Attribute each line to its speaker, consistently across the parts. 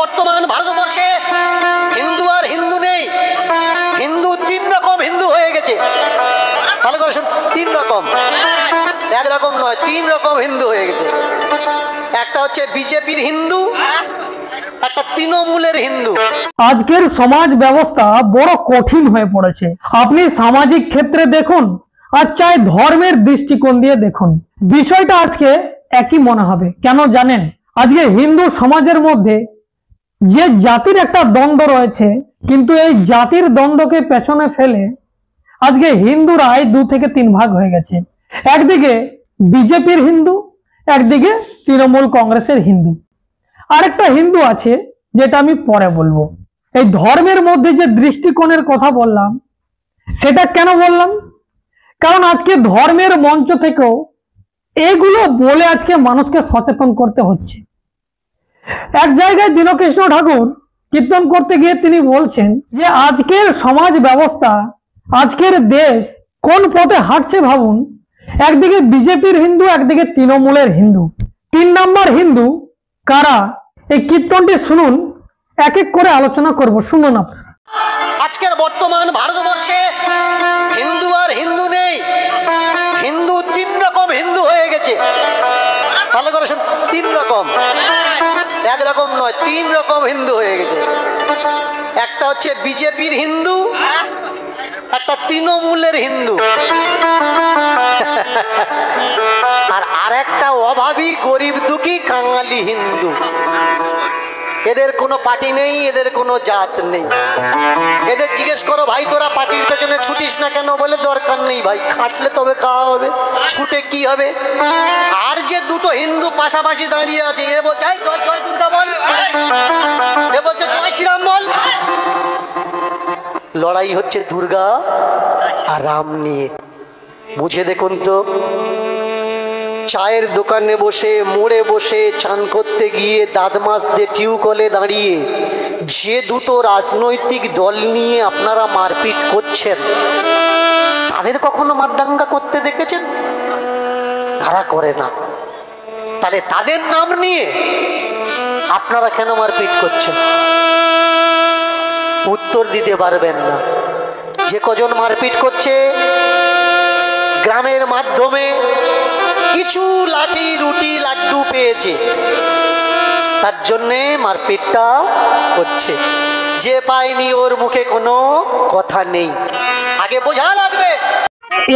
Speaker 1: বর্তমান ভারতবর্ষে হিন্দু আর হিন্দু নেই, হিন্দু তিন রকম হিন্দু হয়ে গেছে। ভালো করে শুন, তিন রকম, একরকম নয়, তিন রকম হিন্দু হয়ে গেছে। একটা হচ্ছে বিজেপির হিন্দু, একটা তৃণমূলের হিন্দু।
Speaker 2: আজকের সমাজ ব্যবস্থা বড় কঠিন হয়ে পড়েছে। আপনি সামাজিক ক্ষেত্রে দেখুন আর চাই ধর্মের দৃষ্টিকোণ দিয়ে দেখুন, বিষয়টা আজকে একই মনে হবে। কেন জানেন? আজকে হিন্দু সমাজের মধ্যে যে জাতির একটা দ্বন্দ্ব রয়েছে, কিন্তু এই জাতির দ্বন্দ্বকে পেছনে ফেলে আজকে হিন্দুরাই 2 থেকে 3 ভাগ হয়ে গেছে। একদিকে বিজেপির হিন্দু, একদিকে তৃণমূল কংগ্রেসের হিন্দু, আরেকটা হিন্দু আছে যেটা আমি পরে বলবো। এই ধর্মের মধ্যে যে দৃষ্টিকোণের কথা বললাম, সেটা কেন বললাম? কারণ আজকে ধর্মের মঞ্চ থেকেও এগুলো বলে আজকে মানুষকে সচেতন করতে হচ্ছে। এক জায়গায় দীনকৃষ্ণ ঠাকুর কীর্তন করতে গিয়ে তিনি বলছেন যে আজকের সমাজ ব্যবস্থা, আজকের দেশ কোন পথে হাঁটছে ভাবুন। একদিকে বিজেপির হিন্দু, একদিকে তৃণমূলের হিন্দু। 3 নম্বর হিন্দু কারা? এই কীর্তনটি শুনুন, এক এক করে আলোচনা করব, শুনুন আপনারা।
Speaker 1: আজকের বর্তমান ভারতবর্ষে হিন্দু আর হিন্দু নেই, হিন্দু তিন রকম হিন্দু হয়ে গেছে। ভালো করে শুন, তিন রকম, একরকম নয়, তিন রকম হিন্দু হয়ে গেছে। একটা হচ্ছে বিজেপির হিন্দু, একটা তৃণমূলের হিন্দু, আর আরেকটা অভাবী গরিব দুঃখী কাঙালি হিন্দু। এদের কোনো পার্টি নেই, এদের কোনো জাত নেই। এদের জিজ্ঞেস করো, ভাই তোরা পার্টির পেছনে ছুটিস না কেন? বলে দরকার নেই ভাই, খাটলে তবে খাওয়া হবে, ছুটে কি হবে। আর যে দুটো হিন্দু পাশাপাশি দাঁড়িয়ে আছে, এ বলছে জয় দুর্গা বল, এ বলছে জয় শ্রীরাম বল। লড়াই হচ্ছে দুর্গা আর রাম নিয়ে। বুঝে দেখুন তো, চায়ের দোকানে বসে, মোড়ে বসে, চান করতে গিয়ে, দাঁত মাজতে টিউকলে দাঁড়িয়ে যে দুটো রাজনৈতিক দল নিয়ে আপনারা মারপিট করছেন, তাদের কখনো মারদাঙ্গা করতে দেখেছেন? তারা করে না। তাহলে তাদের নাম নিয়ে আপনারা কেন মারপিট করছেন? উত্তর দিতে পারবেন না। যে কজন মারপিট করছে, গ্রামের মাধ্যমে কিছু লাঠি রুটি লাড্ডু পেয়েছে, তার জন্যে মারপিটটা করছে। যে পায়নি ওর মুখে কোনো কথা নেই, আগে বোঝা লাগবে।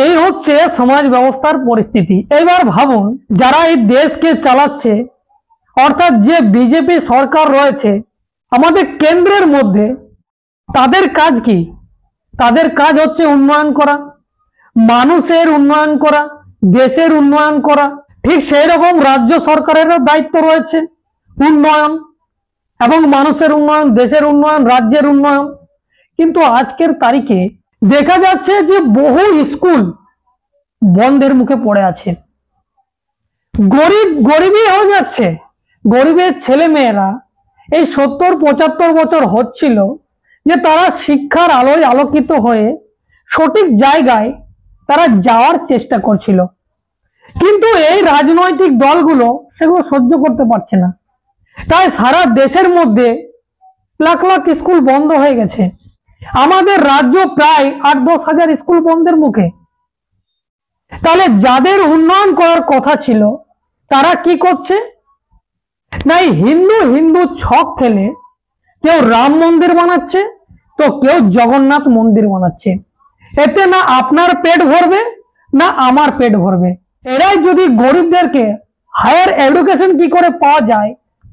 Speaker 2: এই হচ্ছে সমাজ ব্যবস্থার পরিস্থিতি। এবার ভাবুন, যারা এই দেশকে চালাচ্ছে, অর্থাৎ যে বিজেপি সরকার রয়েছে আমাদের কেন্দ্রের মধ্যে, তাদের কাজ কি? তাদের কাজ হচ্ছে উন্নয়ন করা, মানুষের উন্নয়ন করা, দেশের উন্নয়ন করা। ঠিক সেই রকম রাজ্য সরকারেরও দায়িত্ব রয়েছে উন্নয়ন, এবং মানুষের উন্নয়ন, দেশের উন্নয়ন, রাজ্যের উন্নয়ন। কিন্তু আজকের তারিখে দেখা যাচ্ছে যে বহু স্কুল বন্ধের মুখে পড়ে আছে। গরিবই হয়ে যাচ্ছে। গরিবের ছেলে মেয়েরা এই 70-75 বছর হচ্ছিল যে তারা শিক্ষার আলোয় আলোকিত হয়ে সঠিক জায়গায় তারা যাওয়ার চেষ্টা করছিল, কিন্তু এই রাজনৈতিক দলগুলো সেগুলো সহ্য করতে পারছে না। তাই সারা দেশের মধ্যে লাখ লাখ স্কুল বন্ধ হয়ে গেছে। আমাদের রাজ্য প্রায় 8-10 হাজার স্কুল বন্ধের মুখে। তাহলে যাদের উন্নয়ন করার কথা ছিল, তারা কি করছে? না, হিন্দু হিন্দু ছক খেলে কেউ রাম মন্দির বানাচ্ছে, তো কেউ জগন্নাথ মন্দির বানাচ্ছে। এতে না আপনার পেট ভরবে, না আমার পেট ভরবে। এরাই যদি গরিবদেরকে হায়ার এডুকেশন কি করে পাওয়া যায়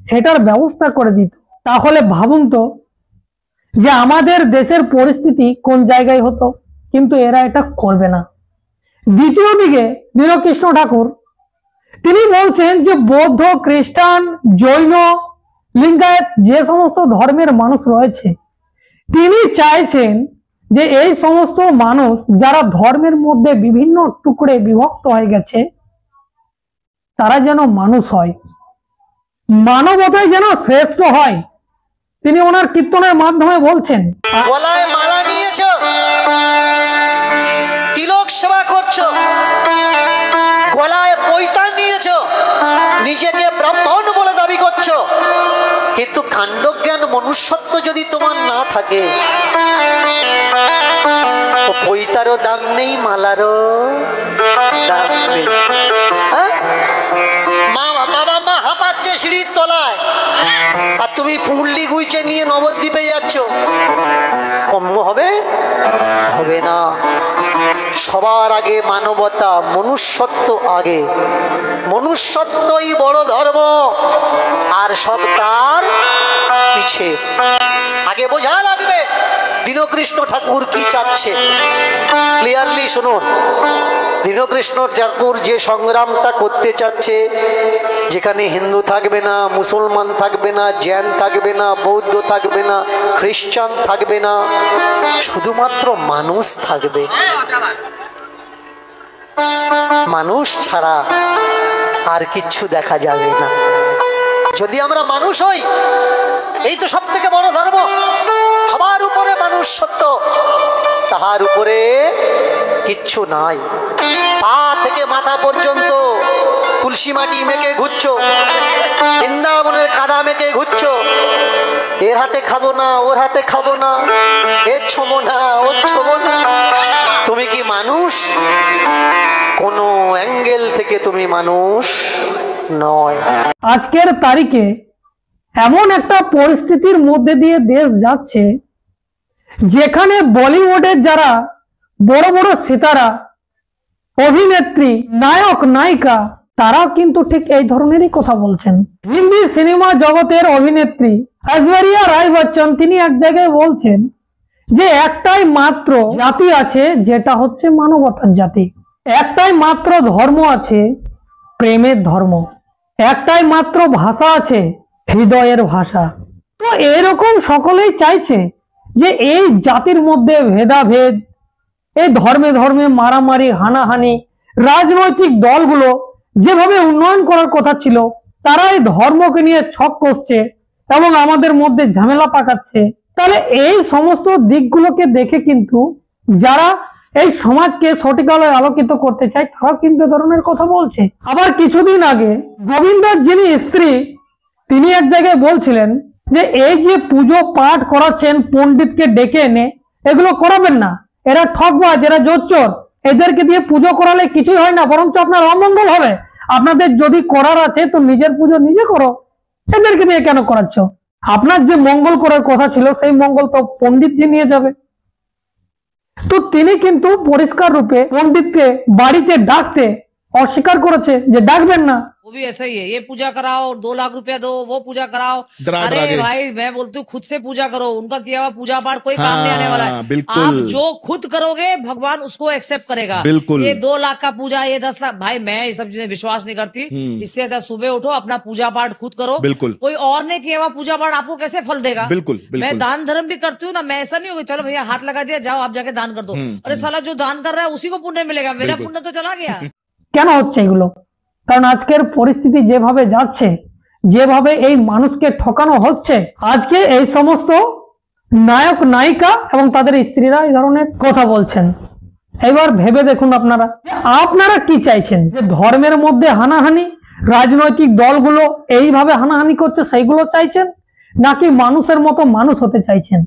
Speaker 2: সেটার ব্যবস্থা করে দিত, তাহলে ভাবুন তো যে আমাদের দেশের পরিস্থিতি কোন জায়গায় হতো। কিন্তু এরা এটা করবে না। দ্বিতীয় দিকে দীনকৃষ্ণ ঠাকুর তিনি বলছেন যে বৌদ্ধ, খ্রিস্টান, জৈন, লিঙ্গায়েত যে সমস্ত ধর্মের মানুষ রয়েছে, তিনি চাইছেন যে এই সমস্ত মানুষ যারা ধর্মের মধ্যে বিভিন্ন টুকরে বিভক্ত হয়ে গেছে, তারা যেন মানুষ হয়, মানবতায় যেন শ্রেষ্ঠ হয়। তিনি ওনার কীর্তনের মাধ্যমে বলছেন,
Speaker 1: গলায় মালা নিয়েছো, তিলক সেবা করছো, গলায় পৈতান নিয়েছো, নিজেকে ব্রাহ্মণ বলে দাবি করছো, কিন্তু কাণ্ডজ্ঞান মনুষ্যত্ব যদি তোমার না থাকে, তো পৈতারও দাম নেই, মালারও দাম নেই। হ্যাঁ? বাবা মা হাঁপাচ্ছে সিঁড়ির তলায়, আর তুমি পুঁড়লি গুইচে নিয়ে নবদ্বীপে যাচ্ছ, কম্য হবে? হবে না। সবার আগে মানবতা, মনুষ্যত্ব আগে। মনুষ্যত্বই বড় ধর্ম, আর সব তার পিছে। আগে বোঝা লাগবে দীনকৃষ্ণ ঠাকুর কি চাচ্ছে। ক্লিয়ারলি শুনুন, দীনকৃষ্ণ ঠাকুর যে সংগ্রামটা করতে চাচ্ছে, যেখানে হিন্দু থাকবে না, মুসলমান থাকবে না, জৈন থাকবে না, বৌদ্ধ থাকবে না, খ্রিস্টান থাকবে না, শুধুমাত্র মানুষ থাকবে। মানুষ ছাড়া আর কিচ্ছু দেখা যাবে না। যদি আমরা মানুষ হই, এই তো সব থেকে বড় ধর্ম। সবার উপরে মানুষ সত্য, তাহার উপরে কিচ্ছু নাই। পা থেকে মাথা পর্যন্ত তুলসী মাটি মেখে ঘুরছো, বৃন্দাবনের কাদা মেখে ঘুরছো। এর হাতে খাবো না, ওর হাতে খাবো না, এর ছোবো না, ওর ছোবো না। তুমি কি মানুষ? কোন অ্যাঙ্গেল থেকে তুমি মানুষ নয়।
Speaker 2: আজকের তারিখে এমন একটা পরিস্থিতির মধ্যে দিয়ে দেশ যাচ্ছে, যেখানে বলিউডের যারা বড় বড় সিতারা, অভিনেত্রী, নায়ক, নায়িকা, তারাও কিন্তু ঠিক এই ধরনেরই কথা বলছেন। হিন্দি সিনেমা জগতের অভিনেত্রী ঐশ্বরিয়া রায় বচ্চন, তিনি এক জায়গায় বলছেন যে একটাই মাত্র জাতি আছে, যেটা হচ্ছে মানবতার জাতি। একটাই মাত্র ধর্ম আছে, প্রেমের ধর্ম। একটাই মাত্র ভাষা আছে, হৃদয়ের ভাষা। তো এরকম সকলেই চাইছে যে এই জাতির মধ্যে ভেদাভেদ, এই ধর্মে ধর্মে মারামারি, হানাহানি, রাজনৈতিক দলগুলো যেভাবে উন্নয়ন করার কথা ছিল, তারা এই ধর্মকে নিয়ে ছক কষছে এবং আমাদের মধ্যে ঝামেলা পাকাচ্ছে। তাহলে এই সমস্ত দিকগুলোকে দেখে কিন্তু যারা এই সমাজকে সঠিক আলোয় আলোকিত করতে চায়, তারা কিন্তু এ ধরনের কথা বলছে। আবার কিছুদিন আগে গোবিন্দর যিনি স্ত্রী, তিনি এক জায়গায় বলছিলেন যে এই যে পুজো পাঠ করাচ্ছেন পণ্ডিতকে ডেকে এনে, এগুলো করাবেন না, এরা ঠকবাজ, এরা জোচ্চোর, এদেরকে দিয়ে পুজো করালে কিছুই হয় না, বরঞ্চ আপনার অমঙ্গল হবে। আপনাদের যদি করার আছে তো নিজের পুজো নিজে করো, এদেরকে দিয়ে কেন করাচ্ছ? আপনার যে মঙ্গল করার কথা ছিল, সেই মঙ্গল তো পণ্ডিতজি নিয়ে যাবে। তো তিনি কিন্তু পরিষ্কার রূপে পণ্ডিতকে বাড়িতে ডাকতে অস্বীকার করেছে যে ডাকবেন না।
Speaker 3: वो भी ऐसा ही है, ये पूजा कराओ, 2 लाख रुपया दो, वो पूजा कराओ। अरे भाई, मैं बोलती हूँ खुद से पूजा करो। उनका किया हुआ पूजा पाठ कोई काम नहीं आने वाला है। आप जो खुद करोगे, भगवान उसको एक्सेप्ट करेगा। ये 2 लाख का पूजा, ये 10 लाख, भाई मैं ये सब चीजें विश्वास नहीं करती। इससे अच्छा सुबह उठो, अपना पूजा पाठ खुद करो। कोई और ने किया हुआ पूजा पाठ आपको कैसे फल देगा? मैं दान धर्म भी करती हूँ ना, मैं ऐसा नहीं होगा चलो भैया हाथ लगा दिया, जाओ आप जाके दान कर दो। अरे साला जो दान कर रहा है उसी को पुण्य मिलेगा, मेरा पुण्य तो चला गया।
Speaker 2: কেন হচ্ছে এগুলো? কারণ আজকের পরিস্থিতি যেভাবে যাচ্ছে, যেভাবে এই মানুষকে ঠকানো হচ্ছে, আজকে এই সমস্ত নায়ক নায়িকা এবং তাদের স্ত্রীরা এই ধরনের কথা বলছেন। এবার ভেবে দেখুন আপনারা, আপনারা কি চাইছেন? যে ধর্মের মধ্যে হানাহানি, রাজনৈতিক দলগুলো এইভাবে হানাহানি করছে সেইগুলো চাইছেন, নাকি মানুষের মতো মানুষ হতে চাইছেন?